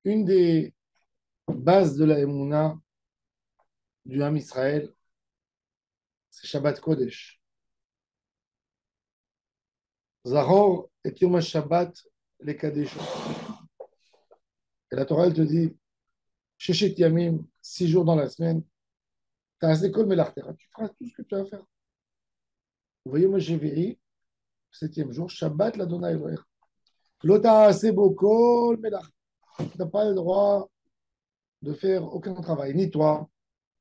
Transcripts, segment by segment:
Une des bases de la Emouna du Ham Israël, c'est Shabbat Kodesh. Zahor et Yom Shabbat les Kadesh. Et la Torah, elle te dit, Sheshet Yamim, 6 jours dans la semaine, t'as assez kol melartera, tu feras tout ce que tu as à faire. Vous voyez, moi, j'ai veillé, 7e jour, Shabbat la Dona Elohim. L'ota assez beau kol melartera. Tu n'as pas le droit de faire aucun travail, ni toi,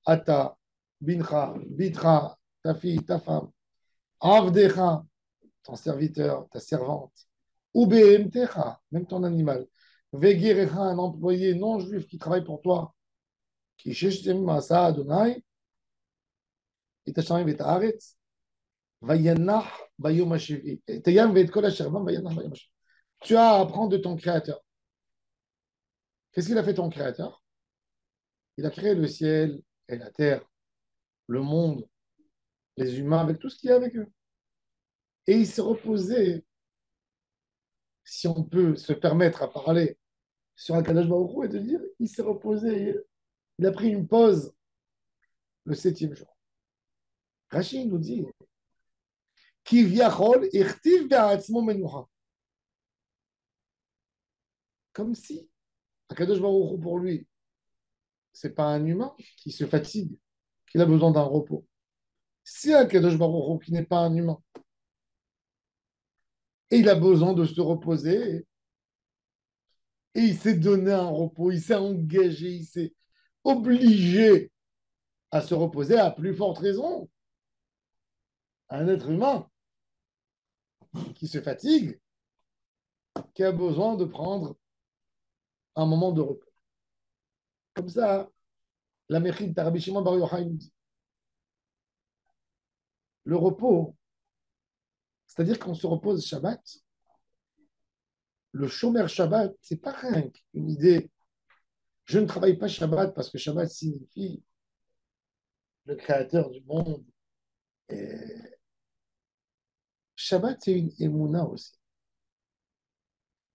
Ata, Bincha, Bitra, ta fille, ta femme, Avdecha, ton serviteur, ta servante, ou BMTcha, même ton animal, Vegirecha, un employé non juif qui travaille pour toi, qui sheshtem masa Adonai, et tashamim et haaretz, vayanach bayom hashivi, et tayam ve'et kol ashervam vayanach bayom hashivi. Tu as à apprendre de ton créateur. Qu'est-ce qu'il a fait ton créateur? Il a créé le ciel et la terre, le monde, les humains, avec tout ce qu'il y a avec eux. Et il s'est reposé, si on peut se permettre à parler sur un Kadosh Baruch Hu et de dire, il s'est reposé, il a pris une pause le 7e jour. Rachid nous dit, Ki viachol irtiv be'atzmo menucha. Comme si Kadosh Baruch Hu, pour lui, c'est pas un humain qui se fatigue, qu'il a besoin d'un repos. C'est un Kadosh Baruch Hu qui n'est pas un humain. Et il a besoin de se reposer. Et il s'est donné un repos, il s'est engagé, il s'est obligé à se reposer à plus forte raison. Un être humain qui se fatigue, qui a besoin de prendre un moment de repos. Comme ça, la Mechid Rabbi Shimon Bar Yochai nous dit le repos, c'est-à-dire qu'on se repose Shabbat, le Shomer Shabbat, c'est pas rien qu'une idée. Je ne travaille pas Shabbat parce que Shabbat signifie le créateur du monde. Et Shabbat, c'est une émouna aussi.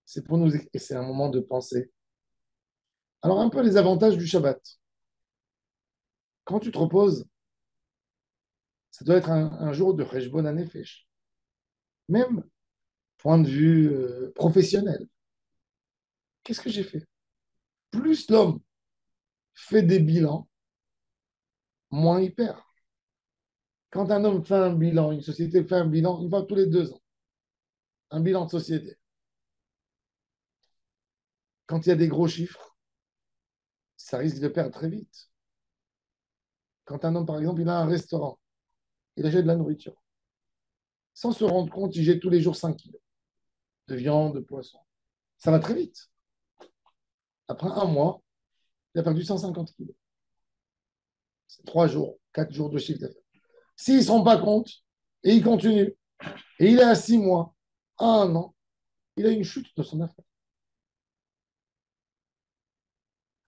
C'est pour nous, et c'est un moment de pensée. Alors, un peu les avantages du Shabbat. Quand tu te reposes, ça doit être un jour de Cheshbon Hanefesh. Même point de vue professionnel. Qu'est-ce que j'ai fait? Plus l'homme fait des bilans, moins il perd. Quand un homme fait un bilan, une société fait un bilan une fois tous les 2 ans, un bilan de société, quand il y a des gros chiffres, ça risque de perdre très vite. Quand un homme, par exemple, il a un restaurant, il achète de la nourriture, sans se rendre compte, il jette tous les jours 5 kilos de viande, de poisson. Ça va très vite. Après un mois, il a perdu 150 kilos. C'est 3 jours, 4 jours de chiffre d'affaires. S'ils ne se rendent pas compte, et il continue, et il est à 6 mois, à 1 an, il a une chute de son affaire.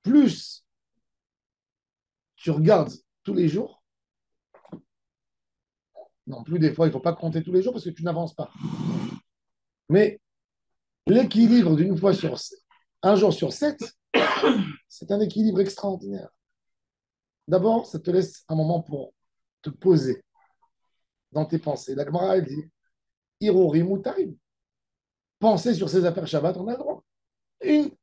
Plus tu regardes tous les jours, non plus des fois, il ne faut pas compter tous les jours parce que tu n'avances pas. Mais l'équilibre d'une fois sur 7, un jour sur 7, c'est un équilibre extraordinaire. D'abord, ça te laisse un moment pour te poser dans tes pensées. La Gemara, elle dit Hirori Mutarim. Penser sur ses affaires Shabbat, on a le droit. Une,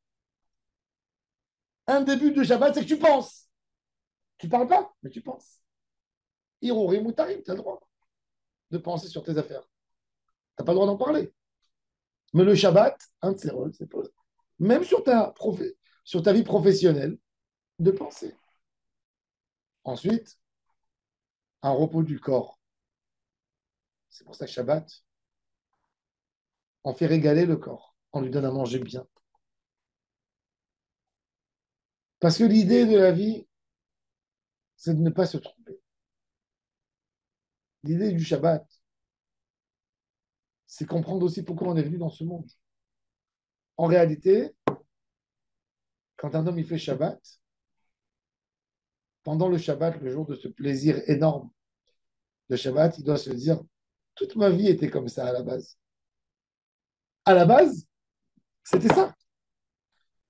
un début de Shabbat, c'est que tu penses. Tu ne parles pas, mais tu penses. Hirori Mutarim, tu as le droit de penser sur tes affaires. Tu n'as pas le droit d'en parler. Mais le Shabbat, un de ses rôles, c'est poser. Même sur ta vie professionnelle, de penser. Ensuite, un repos du corps. C'est pour ça que Shabbat, on fait régaler le corps. On lui donne à manger bien. Parce que l'idée de la vie, c'est de ne pas se tromper. L'idée du Shabbat, c'est comprendre aussi pourquoi on est venu dans ce monde. En réalité, quand un homme il fait Shabbat, pendant le Shabbat, le jour de ce plaisir énorme de Shabbat, il doit se dire, toute ma vie était comme ça à la base. À la base, c'était ça.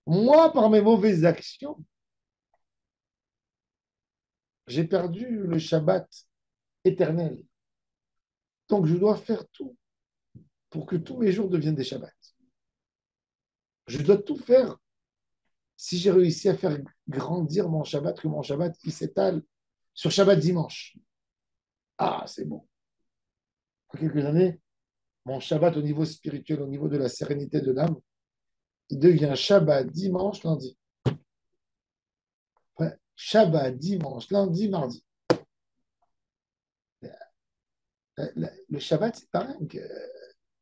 Moi, par mes mauvaises actions, j'ai perdu le Shabbat éternel. Donc, je dois faire tout pour que tous mes jours deviennent des Shabbats. Je dois tout faire si j'ai réussi à faire grandir mon Shabbat, que mon Shabbat, il s'étale sur Shabbat dimanche. Ah, c'est bon. En quelques années, mon Shabbat au niveau spirituel, au niveau de la sérénité de l'âme, il devient Shabbat dimanche, lundi. Ouais, Shabbat dimanche, lundi, mardi. Le Shabbat, c'est pareil,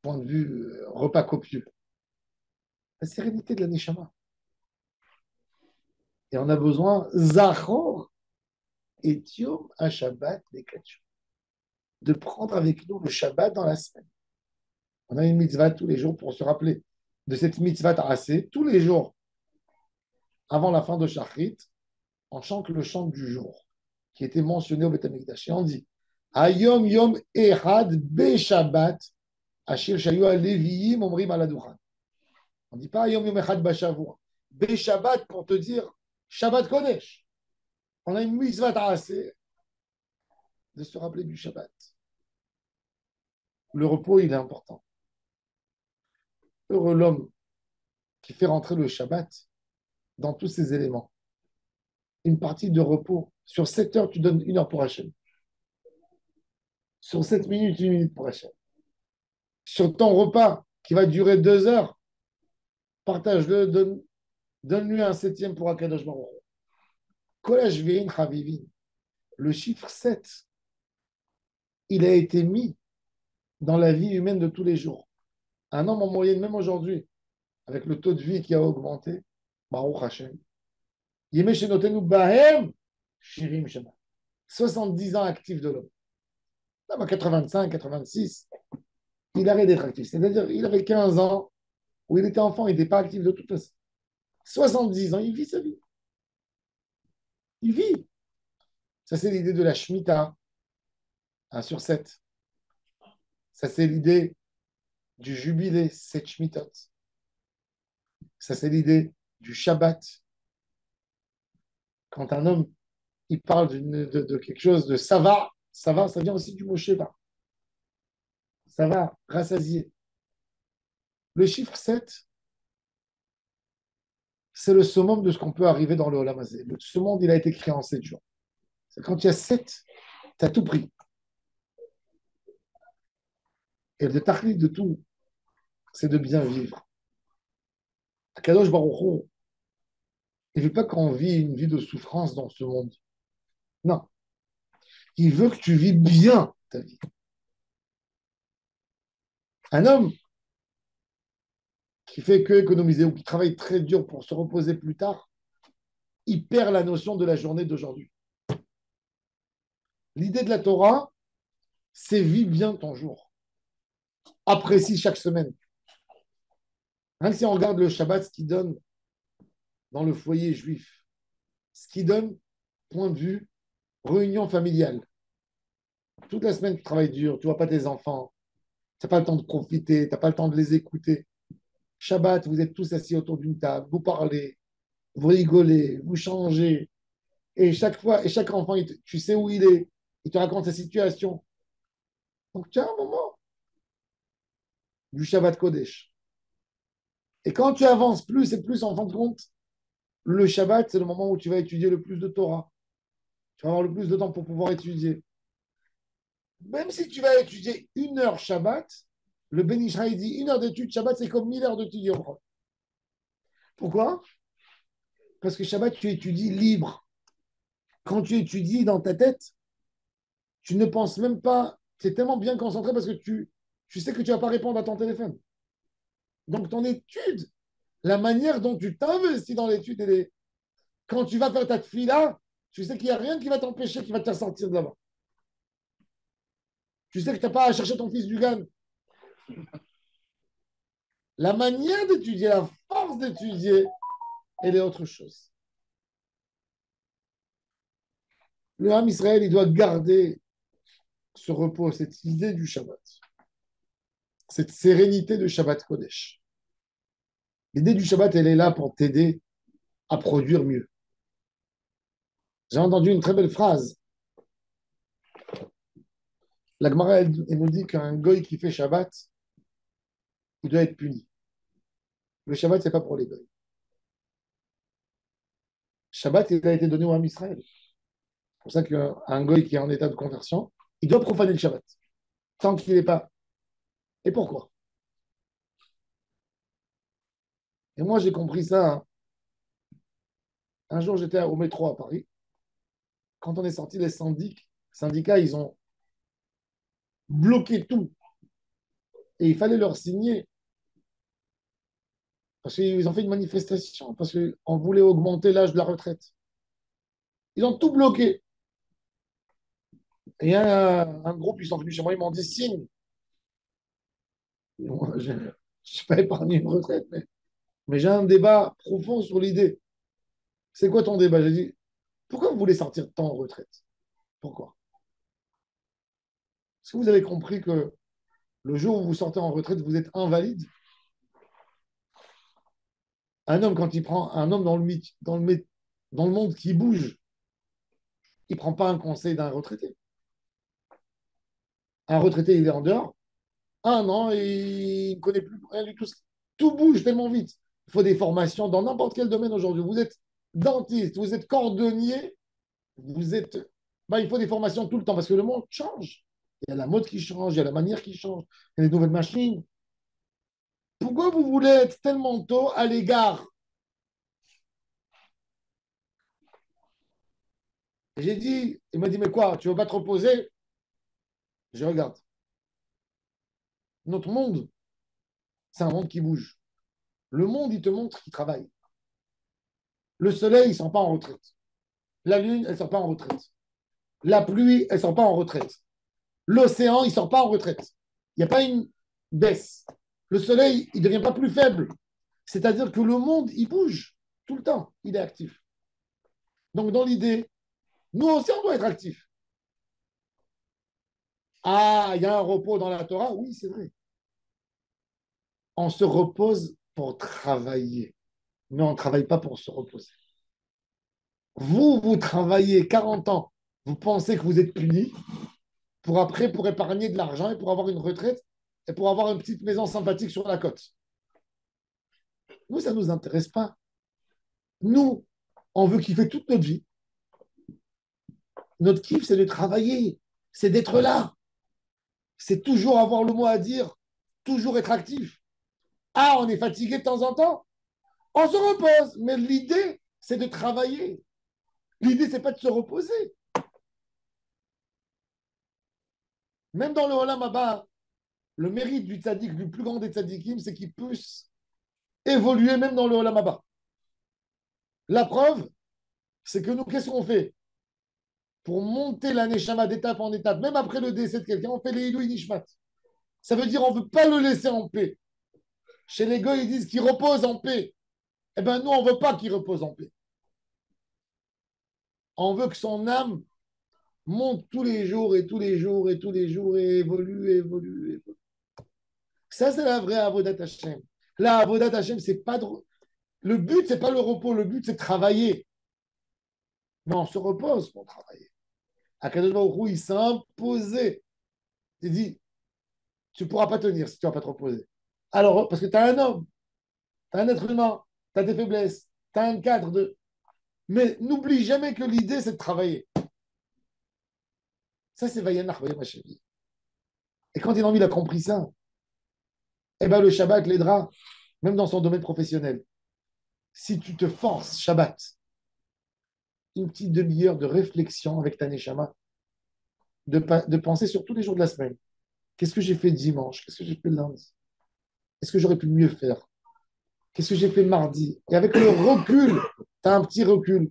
point de vue repas copieux. La sérénité de la Neshama. Et on a besoin, Zachor et Yom à Shabbat, les 4 jours, de prendre avec nous le Shabbat dans la semaine. On a une mitzvah tous les jours pour se rappeler de cette mitzvah assez. Tous les jours, avant la fin de Shachrit, on chante le chant du jour qui était mentionné au Beth Amikdash. Et on dit Hayom Yom Ehad Be Shabbat Ashir Shayu Aleviim Omrim Aladouchan. On ne dit pas Hayom Yom Ehad Bashavua. Be Shabbat pour te dire Shabbat Kodesh. On a une mitzvah assez de se rappeler du Shabbat. Le repos, il est important. Heureux l'homme qui fait rentrer le Shabbat dans tous ses éléments. Une partie de repos. Sur 7 heures, tu donnes 1 heure pour Hachem. Sur 7 minutes, 1 minute pour Hachem. Sur ton repas qui va durer 2 heures, partage-le, donne-lui un septième pour Akadosh Baruch Hu. Kolash Vein Chavivin. Le chiffre 7, il a été mis dans la vie humaine de tous les jours. Un homme en moyenne, même aujourd'hui, avec le taux de vie qui a augmenté, Baruch Hashem. Yemé Shenotenu Bahem, Shirim Shema. 70 ans actifs de l'homme. À 85, 86, il arrête d'être actif. C'est-à-dire, il avait 15 ans où il était enfant, il n'était pas actif de toute façon. 70 ans, il vit sa vie. Il vit. Ça, c'est l'idée de la Shemitah, 1 sur 7. Ça, c'est l'idée du jubilé, 7 Shmitot. Ça, c'est l'idée du Shabbat. Quand un homme, il parle de quelque chose de ça va, ça vient aussi du mot Sheva. Ça va, rassasier. Le chiffre 7, c'est le summum de ce qu'on peut arriver dans le Olam Hazé. Ce monde, il a été créé en 7 jours. C'est quand il y a 7, tu as tout pris. Et le tachlit de tout, c'est de bien vivre. Kadosh Baruch Hu, il ne veut pas qu'on vit une vie de souffrance dans ce monde. Non. Il veut que tu vis bien ta vie. Un homme qui fait que économiser ou qui travaille très dur pour se reposer plus tard, il perd la notion de la journée d'aujourd'hui. L'idée de la Torah, c'est vis bien ton jour. Apprécie chaque semaine. Même si on regarde le Shabbat, ce qu'il donne dans le foyer juif, ce qu'il donne, point de vue, réunion familiale. Toute la semaine, tu travailles dur, tu ne vois pas tes enfants, tu n'as pas le temps de profiter, tu n'as pas le temps de les écouter. Shabbat, vous êtes tous assis autour d'une table, vous parlez, vous rigolez, vous changez. Et chaque fois, et chaque enfant, tu sais où il est, il te raconte sa situation. Donc, tu as un moment du Shabbat Kodesh. Et quand tu avances plus et plus, en fin de compte, le Shabbat, c'est le moment où tu vas étudier le plus de Torah. Tu vas avoir le plus de temps pour pouvoir étudier. Même si tu vas étudier 1 heure Shabbat, le Ben Israël dit 1 heure d'étude Shabbat, c'est comme 1000 heures d'étude. Pourquoi? Parce que Shabbat, tu étudies libre. Quand tu étudies dans ta tête, tu ne penses même pas, tu es tellement bien concentré parce que tu sais que tu ne vas pas répondre à ton téléphone. Donc, ton étude, la manière dont tu t'investis dans l'étude, quand tu vas faire ta tfila, tu sais qu'il n'y a rien qui va t'empêcher, qui va te faire sortir de là-bas. Tu sais que tu n'as pas à chercher ton fils du GAN. La manière d'étudier, la force d'étudier, elle est autre chose. Le Ham Israël, il doit garder ce repos, cette idée du Shabbat, cette sérénité de Shabbat Kodesh. L'idée du Shabbat, elle est là pour t'aider à produire mieux. J'ai entendu une très belle phrase. La Gemara, elle nous dit qu'un goy qui fait Shabbat, il doit être puni. Le Shabbat, c'est pas pour les goys. Shabbat, il a été donné au Ham Israël. C'est pour ça qu'un goy qui est en état de conversion, il doit profaner le Shabbat. Tant qu'il n'est pas. Et pourquoi? Et moi, j'ai compris ça, hein. Un jour, j'étais au métro à Paris. Quand on est sorti, les syndicats, ils ont bloqué tout. Et il fallait leur signer. Parce qu'ils ont fait une manifestation. Parce qu'on voulait augmenter l'âge de la retraite. Ils ont tout bloqué. Et un groupe, ils sont venus chez moi, ils m'ont dit signe. Et moi, je n'ai pas épargné une retraite, mais j'ai un débat profond sur l'idée. C'est quoi ton débat? J'ai dit, pourquoi vous voulez sortir tant en retraite? Pourquoi? Est-ce que vous avez compris que le jour où vous sortez en retraite, vous êtes invalide? Un homme, quand il prend un homme dans le monde qui bouge, il ne prend pas un conseil d'un retraité. Un retraité, il est en dehors. Un an, et il ne connaît plus rien du tout. Tout bouge tellement vite. Il faut des formations dans n'importe quel domaine aujourd'hui. Vous êtes dentiste, vous êtes cordonnier, vous êtes. Ben, il faut des formations tout le temps parce que le monde change. Il y a la mode qui change, il y a la manière qui change, il y a les nouvelles machines. Pourquoi vous voulez être tellement tôt à l'égard? Et j'ai dit, il m'a dit, mais quoi, tu ne veux pas te reposer? Je regarde. Notre monde, c'est un monde qui bouge. Le monde, il te montre qu'il travaille. Le soleil, il ne sort pas en retraite. La lune, elle ne sort pas en retraite. La pluie, elle ne sort pas en retraite. L'océan, il ne sort pas en retraite. Il n'y a pas une baisse. Le soleil, il ne devient pas plus faible. C'est-à-dire que le monde, il bouge tout le temps. Il est actif. Donc, dans l'idée, nous aussi, on doit être actifs. Ah, il y a un repos dans la Torah? Oui, c'est vrai. On se repose pour travailler, mais on ne travaille pas pour se reposer. Vous travaillez 40 ans, vous pensez que vous êtes puni pour après, pour épargner de l'argent et pour avoir une retraite et pour avoir une petite maison sympathique sur la côte. Nous, ça ne nous intéresse pas. Nous, on veut kiffer toute notre vie. Notre kiff, c'est de travailler, c'est d'être là, c'est toujours avoir le mot à dire, toujours être actif. Ah, on est fatigué de temps en temps, on se repose. Mais l'idée, c'est de travailler. L'idée, c'est pas de se reposer. Même dans le Olam Haba, le mérite du tzaddik, du plus grand des tzaddikim, c'est qu'il puisse évoluer même dans le Olam Haba. La preuve, c'est que nous, qu'est-ce qu'on fait? Pour monter la Neshama d'étape en étape, même après le décès de quelqu'un, on fait les Ilou Nishmat. Ça veut dire on ne veut pas le laisser en paix. Chez les gars, ils disent qu'il repose en paix. Eh bien, nous, on ne veut pas qu'il repose en paix. On veut que son âme monte tous les jours et tous les jours et tous les jours et évolue, évolue, évolue. Ça, c'est la vraie Avodat Hashem. La Avodat Hashem, c'est pas de... Le but, c'est pas le repos. Le but, c'est de travailler. Mais on se repose pour travailler. Akadosh Baruch Hu, il s'est imposé. Il dit, tu ne pourras pas tenir si tu ne vas pas te reposer. Alors, parce que tu as un homme, tu as un être humain, tu as des faiblesses, tu as un cadre de... Mais n'oublie jamais que l'idée, c'est de travailler. Ça, c'est Vayanach, Vayamachavi. Et quand il a compris ça, eh ben, le Shabbat l'aidera, même dans son domaine professionnel. Si tu te forces, Shabbat, une petite demi-heure de réflexion avec ta Neshama, de penser sur tous les jours de la semaine. Qu'est-ce que j'ai fait dimanche? Qu'est-ce que j'ai fait lundi? Est-ce que j'aurais pu mieux faire? Qu'est-ce que j'ai fait mardi? Et avec le recul, tu as un petit recul.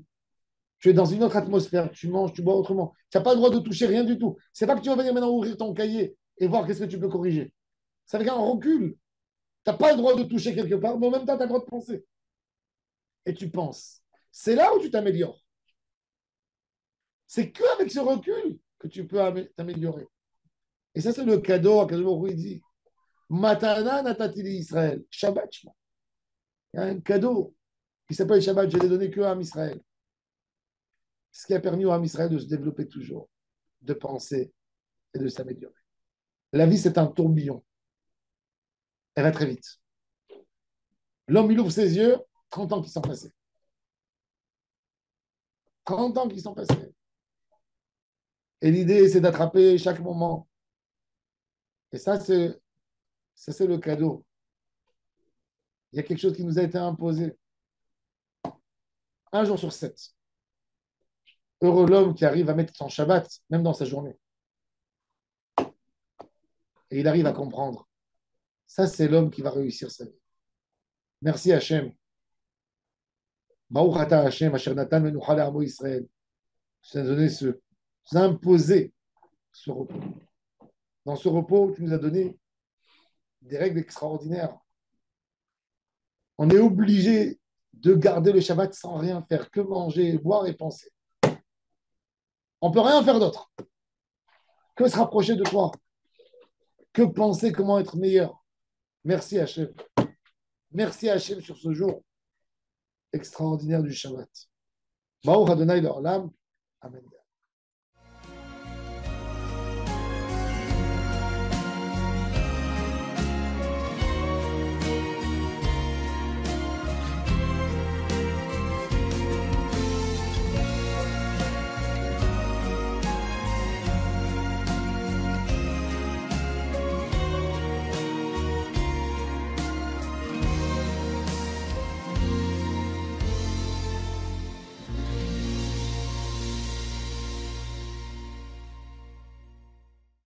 Tu es dans une autre atmosphère, tu manges, tu bois autrement. Tu n'as pas le droit de toucher rien du tout. C'est pas que tu vas venir maintenant ouvrir ton cahier et voir qu'est-ce que tu peux corriger. C'est avec un recul. Tu n'as pas le droit de toucher quelque part, mais en même temps, tu as le droit de penser. Et tu penses. C'est là où tu t'améliores. C'est qu'avec ce recul que tu peux t'améliorer. Et ça, c'est le cadeau à Kadosh il dit Matana natatili Israël. Shabbat. Il y a un cadeau qui s'appelle Shabbat. Je l'ai donné que à Israël. Ce qui a permis à Israël de se développer toujours, de penser et de s'améliorer. La vie, c'est un tourbillon. Elle va très vite. L'homme, il ouvre ses yeux, 30 ans qui sont passés. 30 ans qui sont passés. Et l'idée, c'est d'attraper chaque moment. Et ça, c'est le cadeau. Il y a quelque chose qui nous a été imposé. Un jour sur 7. Heureux l'homme qui arrive à mettre son Shabbat, même dans sa journée. Et il arrive à comprendre. Ça, c'est l'homme qui va réussir sa vie. Merci Hachem. Baruch ata Hachem, Asher Natan Menucha Le'amo Israël. Tu nous as donné tu nous as imposé ce repos. Dans ce repos, tu nous as donné des règles extraordinaires. On est obligé de garder le Shabbat sans rien faire, que manger, boire et penser. On ne peut rien faire d'autre que se rapprocher de toi, que penser comment être meilleur. Merci Hachem. Merci Hachem sur ce jour extraordinaire du Shabbat. Baruch Adonai l'Olam. Amen.